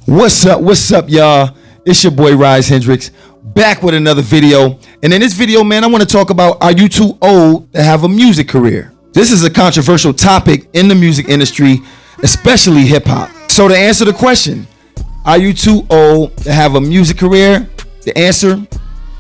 What's up, y'all? It's your boy Rise Hendricks, back with another video. And in this video, man, I want to talk about, are you too old to have a music career? This is a controversial topic in the music industry, especially hip hop. So to answer the question, are you too old to have a music career? The answer,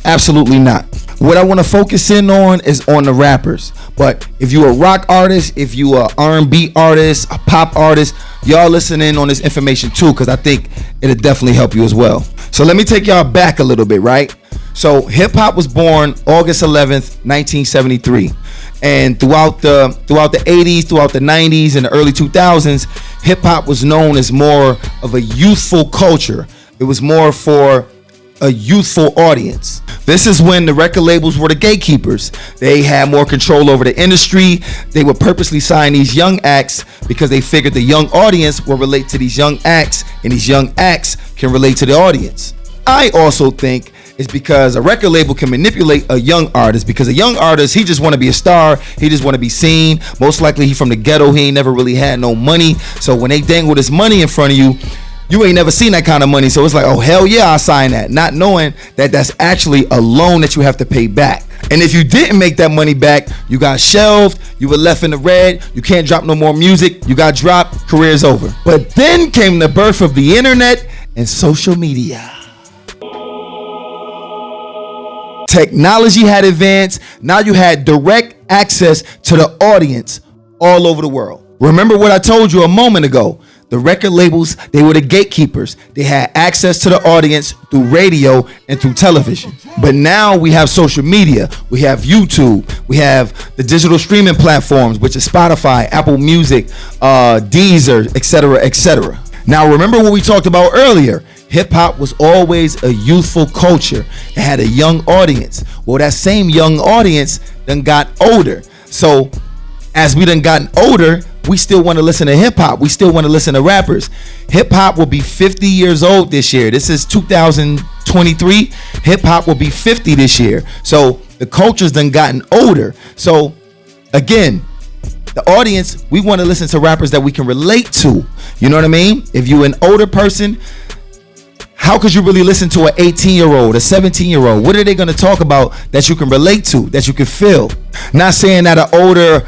absolutely not. What I want to focus in on is on the rappers. But if you're a rock artist, if you are R&B artist, a pop artist, y'all listen in on this information too, because I think it'll definitely help you as well. So let me take y'all back a little bit, right? So hip hop was born August 11th, 1973. And throughout the 80s, throughout the 90s and the early 2000s, hip hop was known as more of a youthful culture. It was more for a youthful audience. This is when the record labels were the gatekeepers. They had more control over the industry. They would purposely sign these young acts because they figured the young audience will relate to these young acts, and these young acts can relate to the audience. I also think it's because a record label can manipulate a young artist, because a young artist, he just want to be a star. He just want to be seen. Most likely he from the ghetto. He ain't never really had no money. So when they dangle this money in front of you, you ain't never seen that kind of money. So it's like, oh, hell yeah, I'll sign that. Not knowing that that's actually a loan that you have to pay back. And if you didn't make that money back, you got shelved, you were left in the red, you can't drop no more music, you got dropped, career's over. But then came the birth of the internet and social media. Technology had advanced. Now you had direct access to the audience all over the world. Remember what I told you a moment ago. The record labels, they were the gatekeepers. They had access to the audience through radio and through television. But now we have social media. We have YouTube. We have the digital streaming platforms, which is Spotify, Apple Music, Deezer, etc., etc. Now remember what we talked about earlier. Hip hop was always a youthful culture. It had a young audience. Well, that same young audience then got older. So as we done gotten older, we still want to listen to hip hop. We still want to listen to rappers. Hip hop will be 50 years old this year. This is 2023. Hip hop will be 50 this year. So the culture's done gotten older. So again, the audience, we want to listen to rappers that we can relate to. You know what I mean? If you're an older person, how could you really listen to an 18-year-old, a 17-year-old? What are they going to talk about that you can relate to, that you can feel? Not saying that an older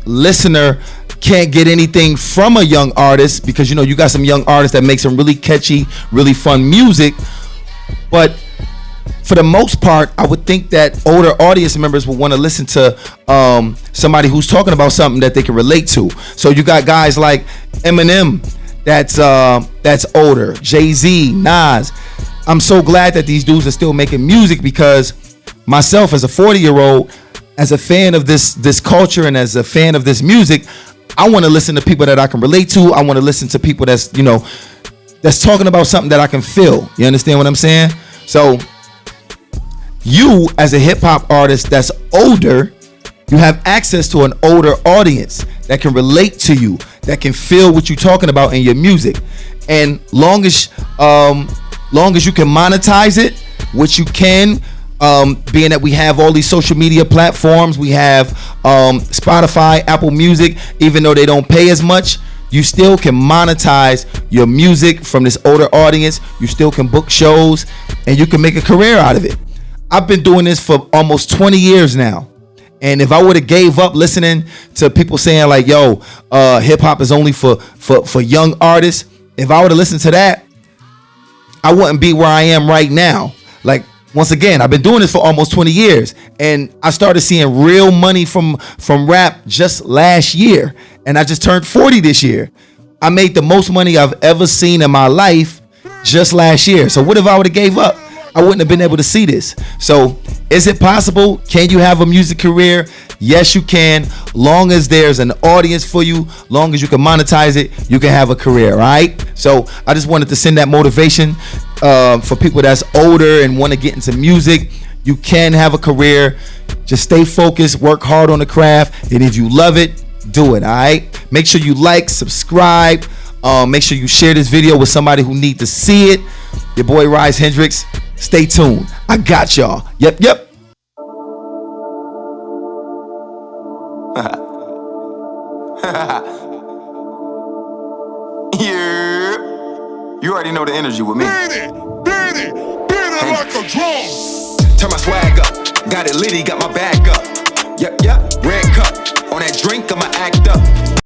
listener can't get anything from a young artist, because you got some young artists that make some really catchy, really fun music. But for the most part, I would think that older audience members would want to listen to somebody who's talking about something that they can relate to. So you got guys like Eminem, that's older, Jay-Z, Nas. I'm so glad that these dudes are still making music, because myself as a 40-year-old, as a fan of this culture and as a fan of this music, I want to listen to people that I can relate to. I want to listen to people that's talking about something that I can feel. You understand what I'm saying? So you as a hip hop artist that's older, you have access to an older audience that can relate to you, that can feel what you're talking about in your music. And long as you can monetize it, which you can, being that we have all these social media platforms, we have Spotify, Apple Music, even though they don't pay as much, you still can monetize your music from this older audience. You still can book shows and you can make a career out of it. I've been doing this for almost 20 years now. And if I would have gave up listening to people saying like, yo, hip hop is only for young artists, if I would have listened to that, I wouldn't be where I am right now. Like, once again, I've been doing this for almost 20 years, and I started seeing real money from rap just last year, and I just turned 40 this year. I made the most money I've ever seen in my life just last year. So what if I would have gave up? I wouldn't have been able to see this. So is it possible? Can you have a music career? Yes, you can. Long as there's an audience for you, long as you can monetize it, you can have a career, all right? So I just wanted to send that motivation for people that's older and want to get into music. You can have a career. Just stay focused, work hard on the craft, and if you love it, do it, all right? Make sure you like, subscribe. Make sure you share this video with somebody who needs to see it. Your boy Rise Hendricks. Stay tuned. I got y'all. Yep. Yeah. You already know the energy with me. Beat it like a drum. Turn my swag up, got it litty, got my bag up. Yep, red cup, on that drink I'ma act up.